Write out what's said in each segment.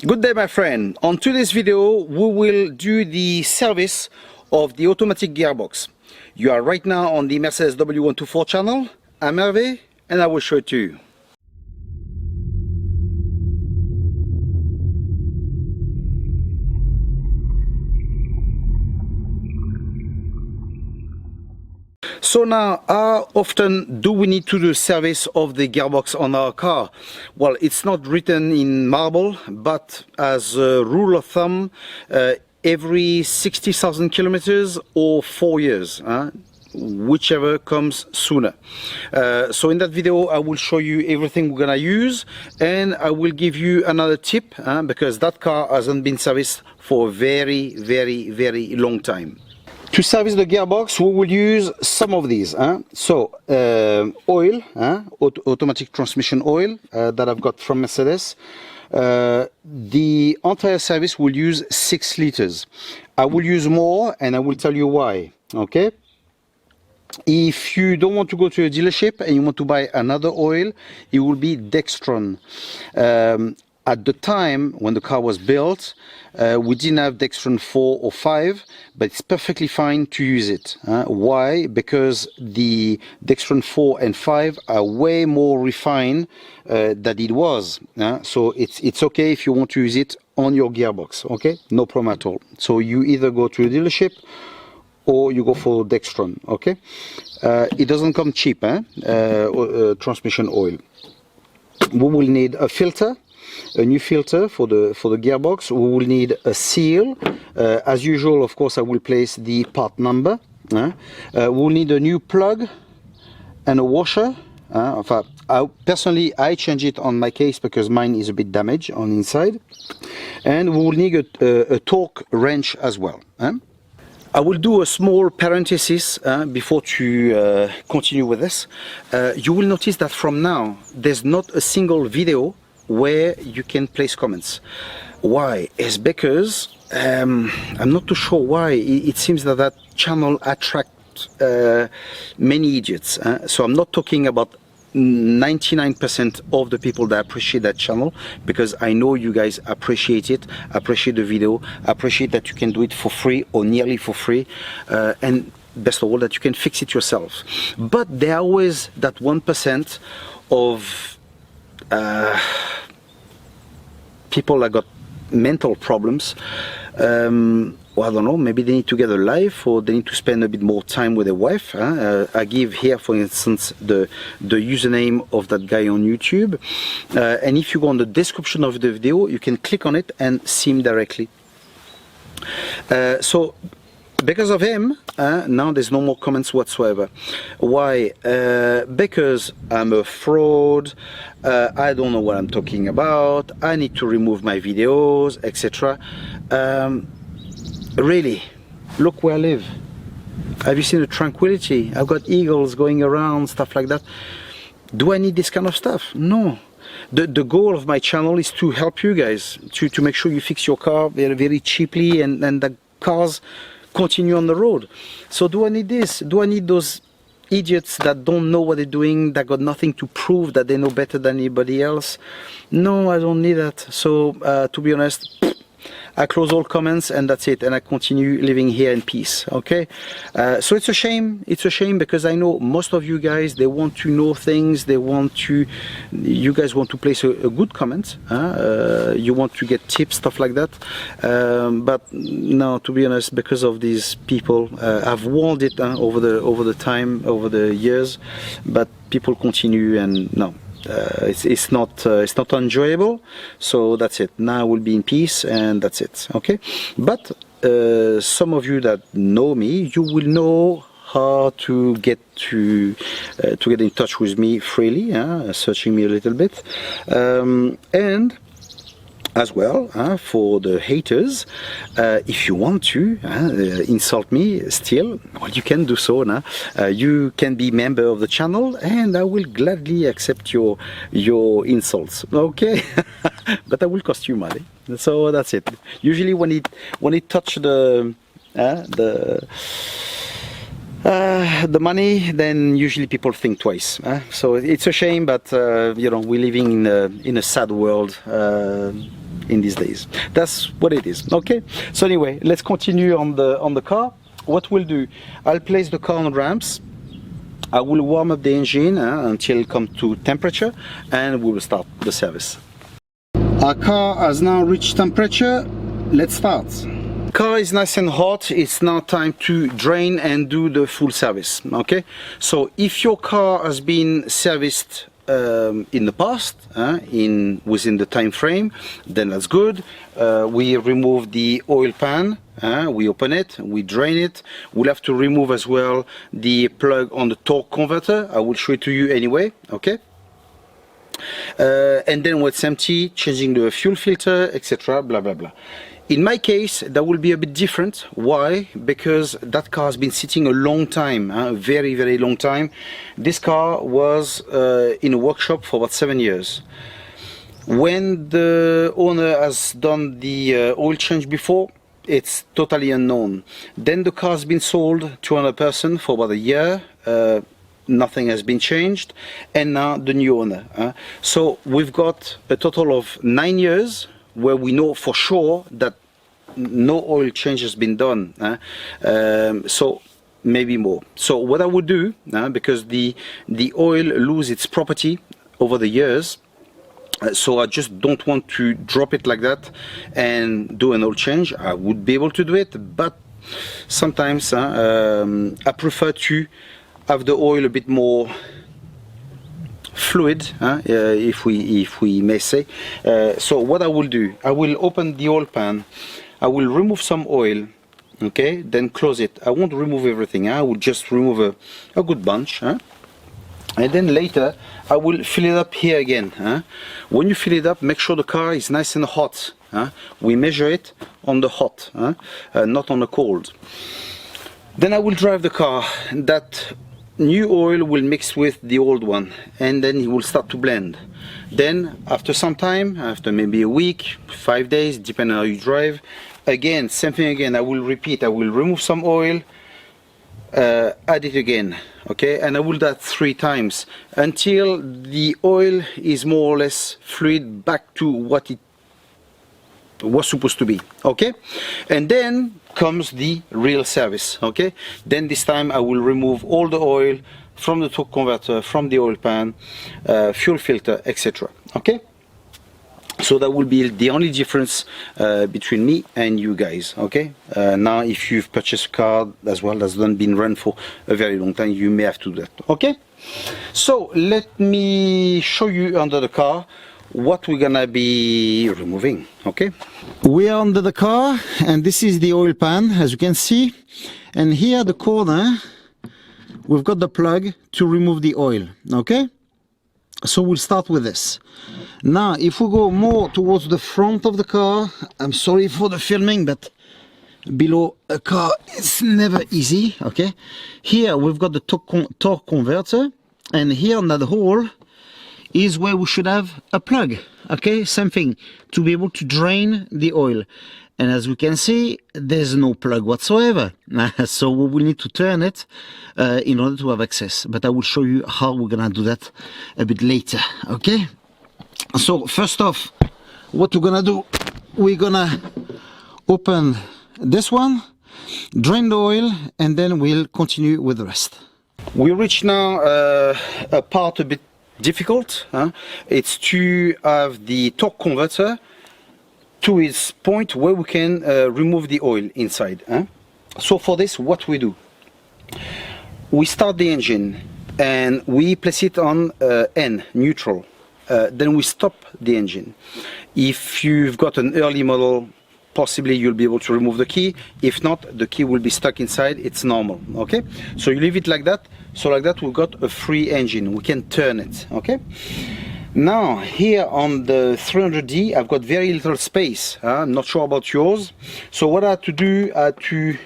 Good day, my friend. On today's video we will do the service of the automatic gearbox. You are right now on the Mercedes W124 channel. I'm Hervé and I will show it to you. So now, how often do we need to do service of the gearbox on our car? Well, it's not written in marble, but as a rule of thumb, every 60,000 kilometers or 4 years, whichever comes sooner. So in that video I will show you everything we're gonna use, and I will give you another tip because that car hasn't been serviced for a very long time. To service the gearbox, we will use some of these. So oil, automatic transmission oil that I've got from Mercedes. The entire service will use 6 liters. I will use more and I will tell you why. Okay. If you don't want to go to a dealership and you want to buy another oil, it will be Dextron. At the time when the car was built, we didn't have Dextron 4 or 5, but it's perfectly fine to use it. Why? Because the Dextron 4 and 5 are way more refined than it was. So it's okay if you want to use it on your gearbox. Okay, no problem at all. So you either go to a dealership or you go for Dextron. Okay, it doesn't come cheap. Transmission oil. We will need a filter. A new filter for the gearbox. We will need a seal. As usual, of course, I will place the part number. We will need a new plug and a washer. Personally, I change it on my case because mine is a bit damaged on the inside. And we will need a torque wrench as well. I will do a small parenthesis before to continue with this. You will notice that from now, there's not a single video where you can place comments. Why? It's because I'm not too sure why. It seems that channel attracts many idiots. So I'm not talking about 99% of the people that appreciate that channel, because I know you guys appreciate it, appreciate the video, appreciate that you can do it for free or nearly for free, and best of all that you can fix it yourself. But there are always that 1% of people that got mental problems. Well, I don't know, maybe they need to get a life, or they need to spend a bit more time with their wife. I give here, for instance, the username of that guy on YouTube, and if you go on the description of the video, you can click on it and see him directly. So because of him, now there's no more comments whatsoever. Why? Because I'm a fraud, I don't know what I'm talking about, I need to remove my videos, etc. Really, look where I live. Have you seen the tranquility? I've got eagles going around, stuff like that. Do I need this kind of stuff? No. The goal of my channel is to help you guys, to make sure you fix your car very cheaply, and the cars continue on the road. So do I need this? Do I need those idiots that don't know what they're doing, that got nothing to prove that they know better than anybody else? No, I don't need that. So to be honest, I close all comments and that's it, and I continue living here in peace. Okay, so it's a shame. It's a shame because I know most of you guys, they want to know things. They want to, you guys want to place a good comment. You want to get tips, stuff like that. But no, to be honest, because of these people, I've warned it over the years, but people continue, and no. It's not enjoyable. So that's it. Now I will be in peace, and that's it. Okay, but some of you that know me, you will know how to get in touch with me freely, searching me a little bit, and as well, for the haters, if you want to insult me still, well, you can do so now. You can be member of the channel and I will gladly accept your insults. Okay. But that will cost you money, so that's it. Usually when it touch the money, then usually people think twice. So it's a shame, but you know, we're living in a sad world. in these days. That's what it is. Okay, so anyway, let's continue on the car. What we'll do, I'll place the car on ramps. I will warm up the engine until it comes to temperature, and we will start the service. Our car has now reached temperature. Let's start. Car is nice and hot. It's now time to drain and do the full service. Okay, so if your car has been serviced in the past, within the time frame, then that's good. We remove the oil pan, we open it, we drain it. We'll have to remove as well the plug on the torque converter. I will show it to you anyway. Okay, and then when it's empty, changing the fuel filter, etc. blah blah blah. In my case, that will be a bit different. Why? Because that car has been sitting a long time, a very, very long time. This car was in a workshop for about 7 years. When the owner has done the oil change before, it's totally unknown. Then the car has been sold to another person for about a year. Nothing has been changed, and now the new owner. So we've got a total of 9 years where we know for sure that no oil change has been done. So maybe more. So what I would do, because the oil lose its property over the years, so I just don't want to drop it like that and do an oil change. I would be able to do it, but sometimes I prefer to have the oil a bit more fluid, if we may say. So what I will do, I will open the oil pan, I will remove some oil, okay, then close it. I won't remove everything, I will just remove a good bunch, and then later I will fill it up here again. When you fill it up, make sure the car is nice and hot. We measure it on the hot, not on the cold. Then I will drive the car. That new oil will mix with the old one, and then it will start to blend. Then after some time, after maybe a week, 5 days, depending on how you drive, again, same thing again, I will repeat. I will remove some oil, add it again, okay, and I will do that 3 times until the oil is more or less fluid back to what it was supposed to be. Okay, and then comes the real service. Okay, then this time I will remove all the oil from the torque converter, from the oil pan, fuel filter, etc. Okay, so that will be the only difference between me and you guys. Okay, now if you've purchased a car as well that's not been run for a very long time, you may have to do that. Okay, so let me show you under the car what we're gonna be removing. Okay, we are under the car, and this is the oil pan, as you can see, and here at the corner we've got the plug to remove the oil. Okay, so we'll start with this. Now if we go more towards the front of the car, I'm sorry for the filming, but below a car it's never easy. Okay, here we've got the torque converter, and here on that hole is where we should have a plug. Okay, same thing, to be able to drain the oil. And as we can see, there's no plug whatsoever. So we will need to turn it in order to have access. But I will show you how we're gonna do that a bit later. Okay, so first off, what we're gonna do, we're gonna open this one, drain the oil, and then we'll continue with the rest. We reach now a part a bit difficult. It's to have the torque converter to its point where we can remove the oil inside. So for this, what we do, we start the engine and we place it on N, neutral. Then we stop the engine. If you've got an early model, possibly you'll be able to remove the key. If not, the key will be stuck inside. It's normal. Okay, so you leave it like that. So like that, we've got a free engine. We can turn it. Okay, now here on the 300D, I've got very little space. I'm not sure about yours. So what I had to do, I had to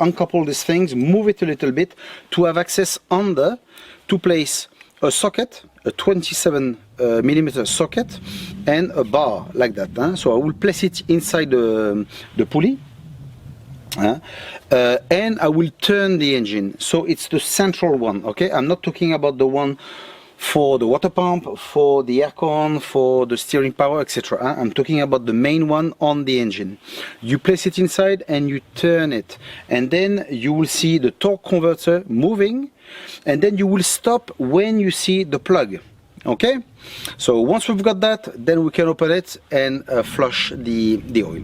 uncouple these things, move it a little bit to have access under, to place a socket, a 27 millimeter socket, and a bar like that. So I will place it inside the pulley, and I will turn the engine. So it's the central one. Okay, I'm not talking about the one for the water pump, for the aircon, for the steering power, etc. I'm talking about the main one on the engine. You place it inside and you turn it, and then you will see the torque converter moving, and then you will stop when you see the plug. Okay, so once we've got that, then we can open it and flush the oil.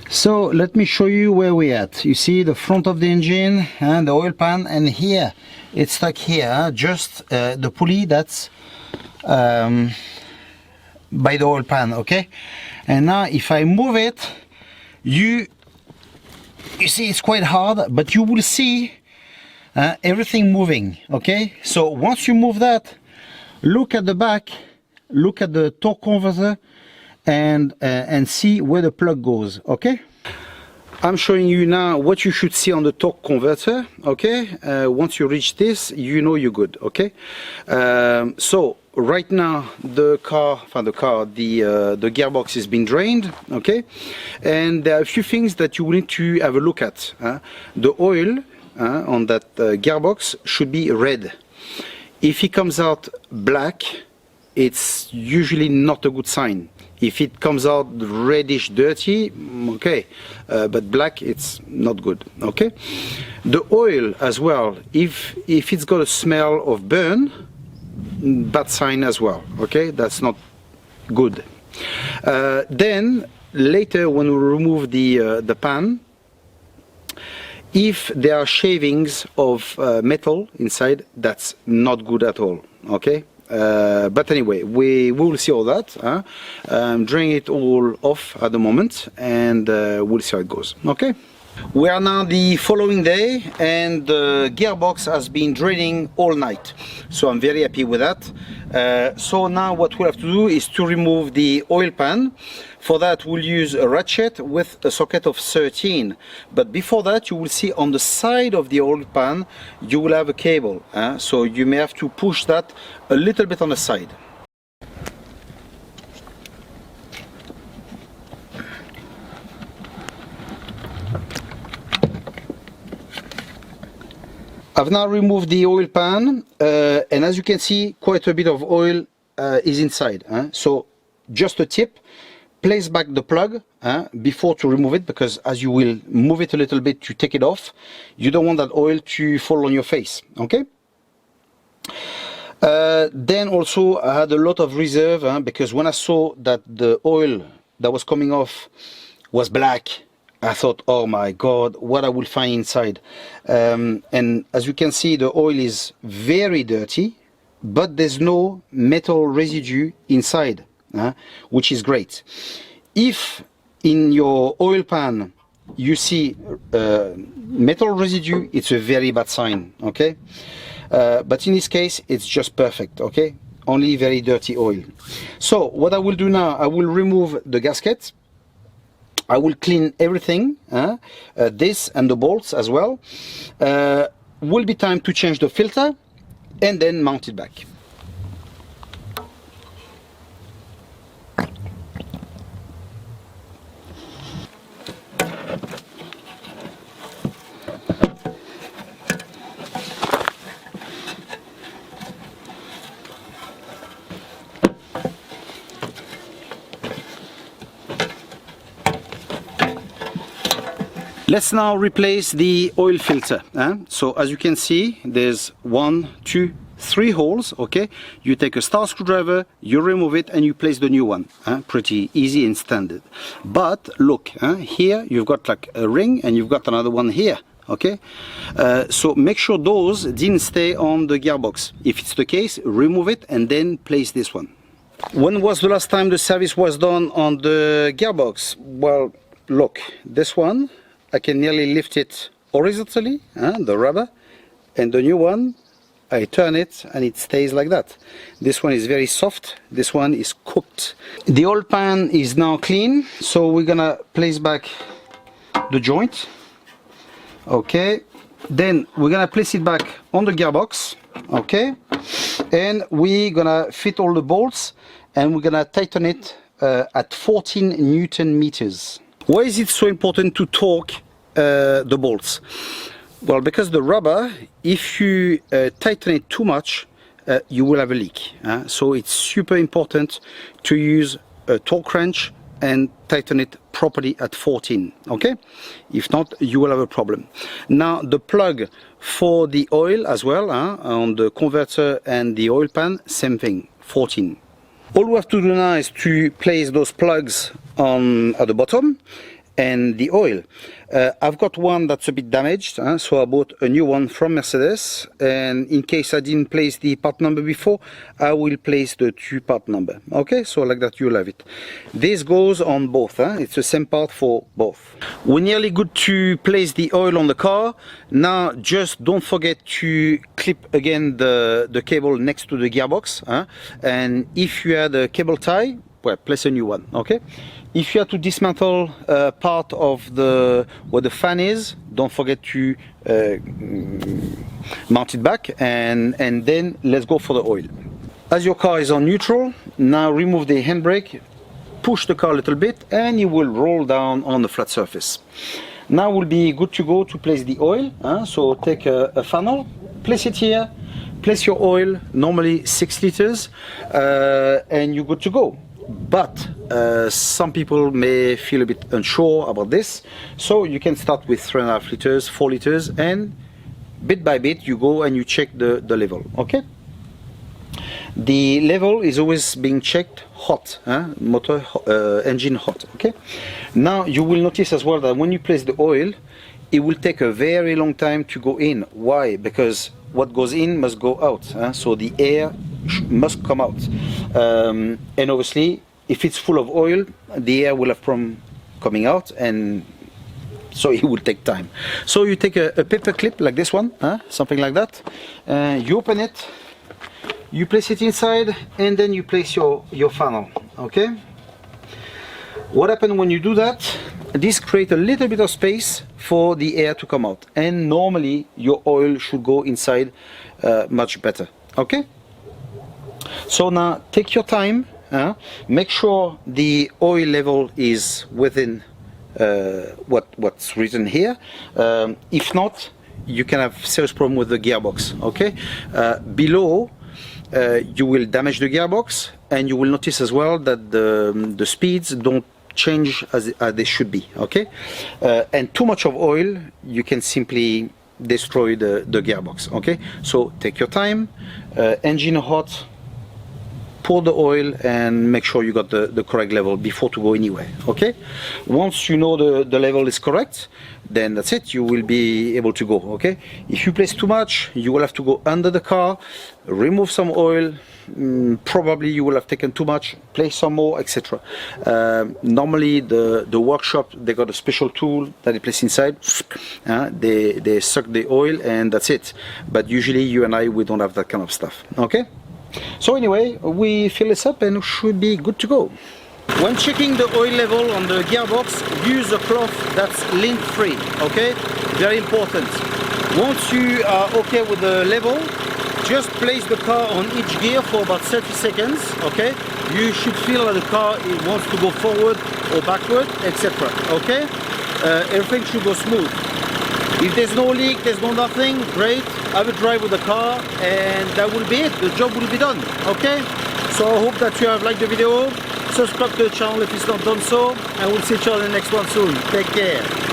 So let me show you where we're at. You see the front of the engine and the oil pan, and here it's stuck here, just the pulley that's by the oil pan. Okay, and now if I move it, you see it's quite hard, but you will see everything moving. Okay, so once you move that, look at the back, look at the torque converter, and see where the plug goes. Okay, I'm showing you now what you should see on the torque converter. Okay, once you reach this, you know you're good. Okay, so right now the gearbox has been drained. Okay, and there are a few things that you will need to have a look at. The oil on that gearbox should be red. If it comes out black, it's usually not a good sign. If it comes out reddish dirty, okay, but black, it's not good. Okay, the oil as well, if it's got a smell of burn, bad sign as well. Okay, that's not good. Then later when we remove the pan, if there are shavings of metal inside, that's not good at all. Okay, but anyway, we will see all that. Drain it all off at the moment, and we'll see how it goes. Okay, we are now the following day, and the gearbox has been draining all night, so I'm very happy with that. So now what we have to do is to remove the oil pan. For that we'll use a ratchet with a socket of 13, but before that you will see on the side of the oil pan you will have a cable, so you may have to push that a little bit on the side. I've now removed the oil pan, and as you can see, quite a bit of oil is inside. So just a tip, place back the plug before to remove it, because as you will move it a little bit to take it off, you don't want that oil to fall on your face. Okay. Then also I had a lot of reserve, because when I saw that the oil that was coming off was black, I thought, oh my god, what I will find inside. And as you can see, the oil is very dirty, but there's no metal residue inside, which is great. If in your oil pan you see metal residue, it's a very bad sign. Okay, but in this case it's just perfect. Okay, only very dirty oil. So what I will do now, I will remove the gasket. I will clean everything, this and the bolts as well. Will be time to change the filter and then mount it back. Let's now replace the oil filter. So as you can see, there's 1, 2, 3 holes. Okay, you take a star screwdriver, you remove it, and you place the new one. Pretty easy and standard. But look, here you've got like a ring, and you've got another one here. Okay, so make sure those didn't stay on the gearbox. If it's the case, remove it and then place this one. When was the last time the service was done on the gearbox? Well, look, this one, I can nearly lift it horizontally, the rubber, and the new one, I turn it and it stays like that. This one is very soft, this one is cooked. The oil pan is now clean, so we're gonna place back the joint. Okay, then we're gonna place it back on the gearbox. Okay, and we're gonna fit all the bolts, and we're gonna tighten it at 14 Newton meters. Why is it so important to torque the bolts? Well, because the rubber, if you tighten it too much, you will have a leak. So it's super important to use a torque wrench and tighten it properly at 14, okay? If not, you will have a problem. Now the plug for the oil as well, on the converter and the oil pan, same thing, 14. All we have to do now is to place those plugs on at the bottom and the oil. I've got one that's a bit damaged, so I bought a new one from Mercedes, and in case I didn't place the part number before, I will place the 2-part number. Okay, so like that you'll have it. This goes on both, it's the same part for both. We're nearly good to place the oil on the car. Now just don't forget to clip again the cable next to the gearbox, and if you had a cable tie, well, place a new one, okay? If you have to dismantle part of where the fan is, don't forget to mount it back, and then let's go for the oil. As your car is on neutral, now remove the handbrake, push the car a little bit, and you will roll down on the flat surface. Now we'll be good to go to place the oil. So take a funnel, place it here, place your oil, normally 6 liters, and you're good to go. But some people may feel a bit unsure about this, so you can start with 3.5 liters, 4 liters, and bit by bit you go and you check the level, okay? The level is always being checked hot, motor engine hot, okay? Now you will notice as well that when you place the oil, it will take a very long time to go in. Why? Because what goes in must go out, so the air must come out, and obviously if it's full of oil, the air will have problem coming out, and so it will take time. So you take a paper clip like this one, something like that, you open it, you place it inside, and then you place your funnel, okay? What happens when you do that? This creates a little bit of space for the air to come out, and normally your oil should go inside much better, okay? So now take your time, make sure the oil level is within what's written here. If not, you can have serious problem with the gearbox, okay? Below, you will damage the gearbox, and you will notice as well that the speeds don't change as they should be, okay? And too much of oil, you can simply destroy the gearbox, okay? So take your time, engine hot, pour the oil, and make sure you got the correct level before to go anywhere, okay? Once you know the level is correct, then that's it, you will be able to go, okay? If you place too much, you will have to go under the car, remove some oil, probably you will have taken too much, place some more, etc. Normally the workshop, they got a special tool that they place inside, they suck the oil, and that's it. But usually you and I, we don't have that kind of stuff, okay? So anyway, we fill this up and should be good to go. When checking the oil level on the gearbox, use a cloth that's lint free, okay? Very important. Once you are okay with the level, just place the car on each gear for about 30 seconds, okay? You should feel that the car it wants to go forward or backward, etc. Okay? Everything should go smooth. If there's no leak, there's no nothing, great. Have a drive with the car, and that will be it. The job will be done, okay? So I hope that you have liked the video. Subscribe to the channel if it's not done so, and we'll see each other in the next one soon. Take care.